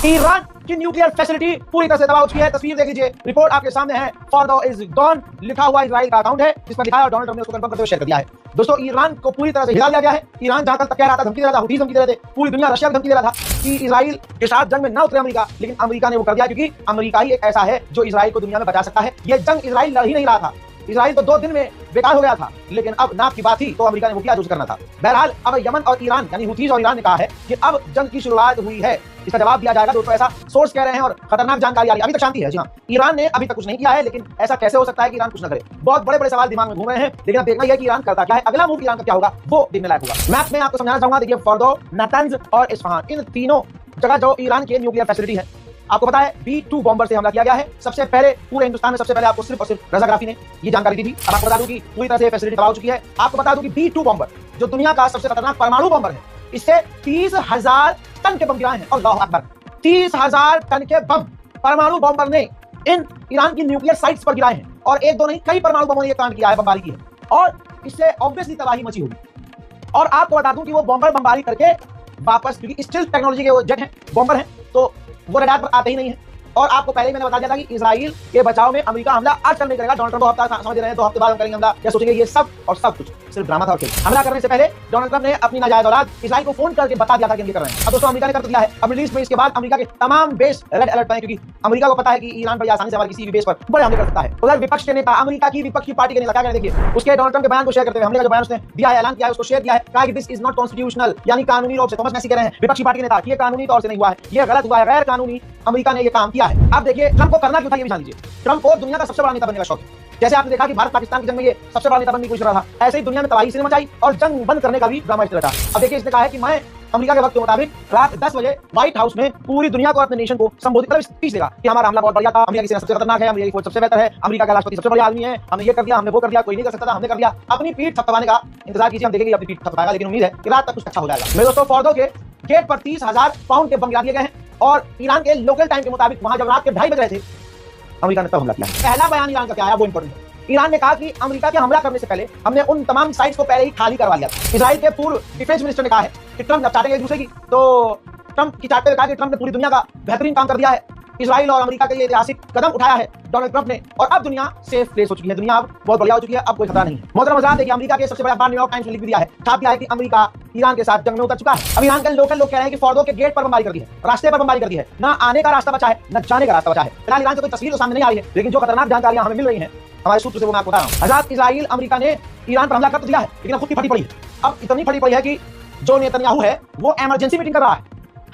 Iran की nuclear facility पूरी तरह से दबा चुकी है। तस्वीर देख लीजिए, रिपोर्ट आपके सामने है। फॉर्डो इज गॉन लिखा हुआ इजराइल का अकाउंट है, जिस पर लिखा है और डोनाल्ड ट्रंप ने उसको कंफर्म करते हुए शेयर कर दिया है। दोस्तों, ईरान को पूरी तरह से हिला दिया गया है। ईरान जहां तक कह रहा था, धमकी दे रहा था, हुतीज धमकी दे रहे थे, पूरी दुनिया रशिया धमकी दे रहा था कि इजराइल के साथ जंग में न उतरे अमेरिका, लेकिन अमेरिका ने वो कर दिया, क्योंकि अमेरिका ही एक ऐसा है जो इजराइल को दुनिया में बचा सकता है। ये जंग इजराइल लड़ ही नहीं रहा था, इजराइल तो 2 दिन में बेकार हो गया था, लेकिन अब नाप की बात थी तो अमेरिका ने वो किया जो करना था। बहरहाल अब यमन और ईरान यानी हुतीज और ईरान ने कहा है कि अब जंग की शुरुआत हुई है, इसका जवाब दिया जाएगा। दोस्तों, ऐसा सोर्स कह रहे हैं और खतरनाक जानकारी आ रही है। अभी तक शांति है। जी हाँ, ईरान ने अभी तक कुछ नहीं किया है, लेकिन ऐसा कैसे हो सकता है कि ईरान कुछ न करे? बहुत बड़े बड़े सवाल दिमाग में घूम रहे हैं, लेकिन अब देखना यह है कि ईरान करता क्या है, अगला मूव ईरान का क्या होगा, वो देखने लायक होगा। मैप में आपको समझाना चाहूंगा। देखिए, फॉर्डो, नातंज और इस्फहान, इन तीनों जगह जो ईरान के न्यूक्लियर फैसिलिटी है। आपको पता है B-2 बॉम्बर से हमला किया गया है। सबसे पहले पूरे हिंदुस्तान में सबसे पहले आपको सिर्फ और सिर्फ रजा ग्राफी ने ये जानकारी दी थी। अब आपको बता दूं कि पूरी तरह से फैसिलिटी दबा चुकी है। आपको बता दूं कि B-2 बॉम्बर जो दुनिया का सबसे खतरनाक परमाणु बॉम्बर है, इससे 30,000 टन के बम गिराए हैं। अल्लाहु अकबर, 30,000 टन के बम परमाणु बॉम्बर ने इन ईरान की न्यूक्लियर साइट्स पर गिराए हैं। और एक दो नहीं, कई परमाणु बमों ने ये कांड किया है, बमबारी की है, और इससे ऑब्वियसली तबाही मची होगी। और आपको बता दूं कि वो बॉम्बर बमबारी करके वापस, क्योंकि स्टिल टेक्नोलॉजी के वो जेट हैं, बॉम्बर हैं, तो वो रडार पर आते ही नहीं है। और आपको पहले ही मैंने बता दिया था कि इजराइल के बचाव में अमेरिका हमला आजकल नहीं करेगा। डोनाल्ड ट्रंप हफ्ता समझ रहे हैं, 2 हफ्ते बाद हम करेंगे हमला, या सोचेंगे ये सब और सब कुछ सिर्फ ड्रामा था और खेल। हमला करने से पहले डोनाल्ड ट्रंप ने अपनी नाजायज औलाद इजराइल को फोन करके बता दिया था कि हम ये कर रहे हैं। अब दोस्तों, अमेरिका ने कर दिया है। अब मिडिल ईस्ट में इसके बाद अमेरिका के तमाम बेस रेड अलर्ट पर हैं, क्योंकि अमेरिका को पता है कि ईरान पर आसानी से हमारे किसी भी बेस पर बड़े हमले कर सकता है। उधर विपक्ष के नेता, अमेरिका की विपक्ष की पार्टी के नेता क्या कह रहे हैं, देखिए उसके डोनाल्ड ट्रंप के बयान को शेयर करते हुए, हमले का जो बयान उसने दिया है, ऐलान किया है, उसको शेयर किया है, कहा कि दिस इज नॉट कॉन्स्टिट्यूशनल, यानी कानूनी रूप से। थॉमस मैसी कह रहे हैं, विपक्षी पार्टी के नेता, कि ये कानूनी तौर से नहीं हुआ है, ये गलत हुआ है, गैर कानूनी अमेरिका ने ये काम किया है। अब देखिए, ट्रंप को करना क्यों था ये भी जान लीजिए। ट्रंप को दुनिया का सबसे बड़ा नेता बनने का शौक है। जैसे आपने देखा कि भारत पाकिस्तान की जंग में ये सबसे बड़ा नेता बनने की कोशिश कर रहा था, ऐसे ही दुनिया में तबाही इसने मचाई और जंग बंद करने का भी ड्रामा चल रहा था। अब देखिए, इसने कहा है कि मैं अमेरिका के वक्त के मुताबिक रात 10 बजे व्हाइट हाउस में पूरी दुनिया को, अपने नेशन को संबोधित कर स्पीच देगा कि हमारा हमला बहुत बढ़िया था, अमेरिका की सेना सबसे खतरनाक है, अमेरिका की फौज सबसे बेहतर है, अमेरिका का राष्ट्रपति सबसे बड़ा आदमी है, हमने ये कर दिया, हमने वो कर दिया, कोई नहीं कर सकता था, हमने कर दिया। अपनी पीठ थपथपाने का इंतजार कीजिए, हम देखेंगे अपनी पीठ थपथपाएगा, लेकिन उम्मीद है कि रात तक कुछ अच्छा हो जाएगा। मेरे दोस्तों, फॉर्डो के गेट पर 30,000 पाउंड के बम गिरा दिए गए हैं, और ईरान के लोकल टाइम के मुताबिक वहां जब रात के 2:30 बज रहे थे, अमेरिका ने तब हमला किया। पहला बयान ईरान का क्या आया, वो इंपॉर्टेंट है। ईरान ने कहा कि अमेरिका के हमला करने से पहले हमने उन तमाम साइट्स को पहले ही खाली करवा लिया था। इजराइल के पूर्व डिफेंस मिनिस्टर ने कहा है कि ट्रंप जब चाटेंगे एक दूसरे की, तो ट्रंप की चाटते हुए कहा कि ट्रंप ने पूरी दुनिया का बेहतरीन काम कर दिया है, इजराइल और अमेरिका के लिए ऐतिहासिक कदम उठाया है डोनाल्ड ट्रंप ने, और अब दुनिया सेफ प्लेस हो चुकी है, दुनिया अब बहुत बढ़िया हो चुकी है, अब कोई खतरा नहीं है। मोहतरम हज़रात, देखिए, अमेरिका के सबसे बड़ा अखबार न्यूयॉर्क टाइम्स ने लिख दिया है, छाप दिया है कि अमेरिका ईरान के साथ जंग में उतर चुका है। अब ईरान के लोकल लोग कह रहे हैं कि फॉर्डो के गेट पर बमबारी कर दी है, रास्ते पर बमबारी कर दी है, ना आने का रास्ता बचा है, न जाने का रास्ता बचा है। फिलहाल ईरान से कोई तस्वीर तो सामने नहीं आ रही है, लेकिन जो खतरनाक जानकारियां हमें मिल रही हैं हमारे सूत्र से, वो मैं आपको बता रहा हूं। हज़रात, इजराइल अमेरिका ने ईरान पर हमला कर दिया है, लेकिन अब खुद की फटी पड़ी है। अब इतनी फटी पड़ी है कि जो नेतन्याहू है वो इमरजेंसी मीटिंग कर रहा है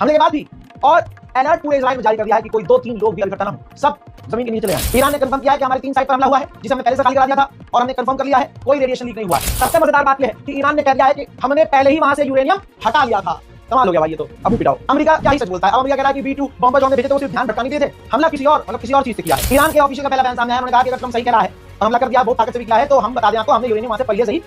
हमले के बाद भी, और अलर्ट पूरे इजराइल में जारी कर दिया है कि कोई 2-3 लोग भी इकट्ठा ना हो, सब जमीन के नीचे चले जाएं। ईरान ने कंफर्म किया है कि हमारे 3 साइट पर हमला हुआ है, जिसे हमने पहले से खाली करा दिया था, और हमने कंफर्म कर लिया है कोई रेडिएशन लीक नहीं हुआ है। सबसे मजेदार बात यह है कि ईरान ने कह दिया है कि हमने पहले ही वहां से यूरेनियम हटा लिया था। कमाल हो गया भाई, ये तो अबू पिटाओ। अमेरिका क्या ही सच बोलता है। अब अमेरिका कह रहा है कि B-2 बॉम्बर जो हमने भेजे थे वो सिर्फ ध्यान भटकाने के लिए थे, हमला किसी और चीज से किया है। ईरान के ऑफिशियल का पहला बयान सामने आया, उन्होंने कहा कि अगर ट्रंप सही कह रहा है और हमला कर दिया, बहुत ताकत से भी किया है, तो हम बता दें आपको, हमने यूरेनियम वहां से पहले से ही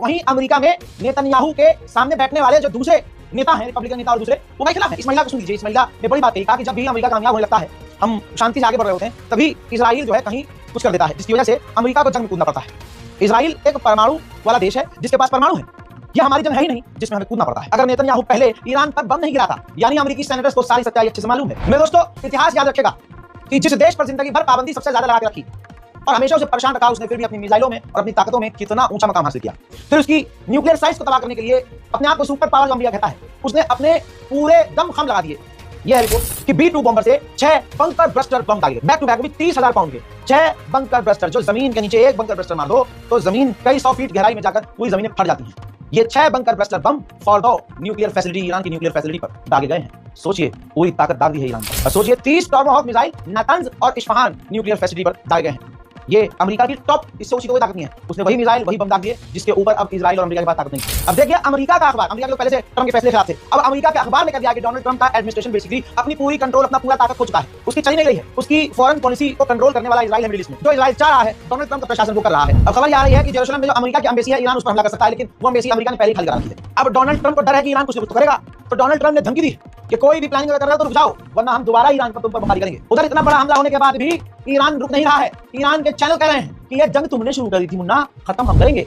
वहीं अमेरिका में नेतन्याहू के सामने बैठने वाले जो दूसरे नेता हैं, रिपब्लिकन नेता और दूसरे, वो क्या खिलाफ है। इस महिला को सुन लीजिए, इस महिला ने बड़ी बात कही, कहा कि जब भी अमेरिका कामयाब होने लगता है, हम शांति से आगे बढ़ रहे होते हैं, तभी इजराइल जो है कहीं कुछ कर देता है, जिसकी वजह से अमेरिका को जंग में कूदना पड़ता है। इजराइल एक परमाणु वाला देश है जिसके पास परमाणु है, यह हमारी जंग है ही नहीं जिसमें हमें कूदना पड़ता है। अगर नेतन्याहू पहले ईरान पर बम नहीं गिराता, यानी अमेरिकी सेनेटर्स को सारी सच्चाई अच्छे से मालूम है। मेरे दोस्तों, इतिहास याद रखेगा कि जिस देश पर जिंदगी भर पाबंदी सबसे ज्यादा लगा के रखी और हमेशा उसे परेशान रखा, उसने फिर भी अपनी मिसाइलों में और अपनी ताकतों में कितना ऊंचा मकाम हासिल किया। फिर उसकी न्यूक्लियर साइट्स को तबाह करने के लिए अपने आप को सुपर पावर अमेरिका कहता है, उसने अपने पूरे दम खम लगा दिए। यह है रिपोर्ट कि B-2 बॉम्बर से 6 बंकर ब्रस्टर बम डाले बैक टू बैक, 30,000 पाउंड के 6 बंकर ब्रस्टर, जो जमीन के नीचे एक बंकर ब्रस्टर मार दो तो जमीन कई 100 फीट गहराई में जाकर पूरी जमीनें फट जाती हैं। ये 6 बंकर ब्रस्टर बम फॉर्डो न्यूक्लियर फैसिलिटी, ईरान की न्यूक्लियर फैसिलिटी पर दागे गए हैं। सोचिए, पूरी ताकत दाग दी है ईरान पर। सोचिए, 30 टॉमहॉक मिसाइल नातंज और इस्फहान न्यूक्लियर फैसिलिटी पर दागे गए हैं। ये अमेरिका की टॉप, इससे ऊंची कोई ताकत नहीं है। उसने वही मिसाइल, वही बम दाग दिए जिसके ऊपर अब इजराइल और अमेरिका के पास ताकत नहीं है। अब देखिए, अमेरिका का अखबार, अमेरिका के लोग पहले से ट्रंप के फैसले के खिलाफ थे, अब अमेरिका के अखबार ने कह दिया कि डोनाल्ड ट्रंप का एडमिनिस्ट्रेशन बेसिकली अपनी पूरी कंट्रोल, अपना पूरा ताकत खो चुका है, उसकी चली नहीं रही है। उसकी फॉरेन पॉलिसी को कंट्रोल करने वाला इजराइल है मिडिल ईस्ट में, जो इजराइल चाह रहा है डोनाल्ड ट्रंप का प्रशासन वो कर रहा है। अब खबर आ रही है कि जेरूसलम में जो अमेरिका की एम्बेसी है, ईरान उस पर हमला कर सकता है, लेकिन वो एम्बेसी अमेरिका ने पहले खाली करा दी है। अब डोनाल्ड ट्रंप को डर है कि ईरान कुछ न कुछ करेगा, तो डोनाल्ड ट्रंप ने धमकी दी कि कोई भी प्लानिंग अगर कर रहे हो तो रुक जाओ, वरना हम दोबारा ईरान पर तुम पर बमबारी करेंगे। उधर इतना बड़ा हमला होने के बाद भी ईरान रुक नहीं रहा है। ईरान के चैनल कह रहे हैं कि यह जंग तुमने शुरू कर दी थी मुन्ना, खत्म हम करेंगे।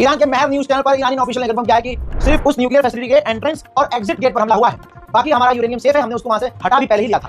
ईरान के महर न्यूज चैनल पर ईरानी ऑफिशियल ने कंफर्म किया है कि सिर्फ उस न्यूक्लियर फैसिलिटी के एंट्रेंस और एग्जिट गेट पर हमला हुआ है, बाकी हमारा यूरेनियम सेफ है, हमने उसको वहां से हटा भी पहले ही लिया था।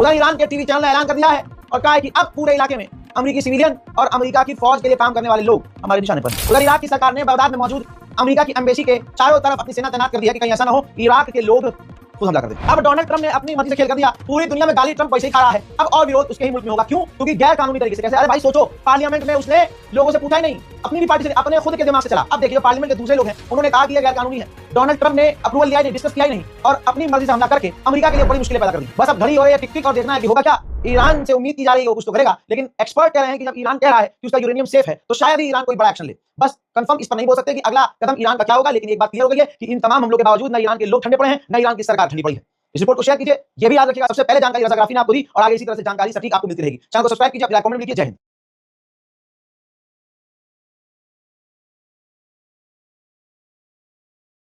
उधर ईरान के टीवी चैनल ने ऐलान कर दिया है और कहा है कि अब पूरे इलाके में अमेरिकी सिविलियन और अमेरिका की फौज के लिए काम करने वाले लोग हमारे निशाने पर हैं। उधर इराक की सरकार ने बगदाद में मौजूद अमेरिका की एम्बेसी के चारों तरफ अपनी सेना तैनात कर दी है कि कहीं ऐसा ना हो इराक के लोग खुद हमला कर दे। अब डोनाल्ड ट्रंप ने अपनी मर्जी से खेल कर दिया, पूरी दुनिया में गाली ट्रंप वैसे ही खा रहा है, अब और विरोध उसके ही मुल्क में होगा। क्यों? क्योंकि गैर कानूनी तरीके से। कैसे? अरे भाई सोचो, पार्लियामेंट में उसने लोगों से पूछा ही नहीं, अपनी भी पार्टी से, अपने खुद के दिमाग से चला। अब देखिए पार्लियामेंट के दूसरे लोग हैं, उन्होंने कहा कि यह गैर कानूनी है, डोनाल्ड ट्रंप ने अप्रूवल लिया ही नहीं, डिस्कस किया ही नहीं और अपनी मर्जी से हमला करके अमेरिका के लिए बड़ी मुश्किलें पैदा कर दी। बस अब घड़ी हो रही है टिक-टिक और देखना है कि होगा क्या। ईरान से उम्मीद की जा रही है वो कुछ तो करेगा, लेकिन एक्सपर्ट कह रहे हैं कि जब ईरान कह रहा है कि उसका यूरेनियम सेफ है तो शायद ही ईरान कोई बड़ा एक्शन ले। बस कंफर्म इस पर नहीं बोल सकते कि अगला कदम ईरान का क्या होगा, लेकिन एक बात क्लियर हो गई है कि इन तमाम हमलों के बावजूद न ईरान के लोग ठंडे पड़े हैं, न ईरान की सरकार ठंडी पड़ी है। इस रिपोर्ट को शेयर कीजिए, ये भी याद रखिएगा सबसे पहले जानकारी रज़ा ग्राफी ने आपको दी और आगे इसी तरह से जानकारी सटीक आपको मिलती रहेगी। चैनल को सब्सक्राइब कीजिए, अपना कमेंट कीजिए। जय हिंद।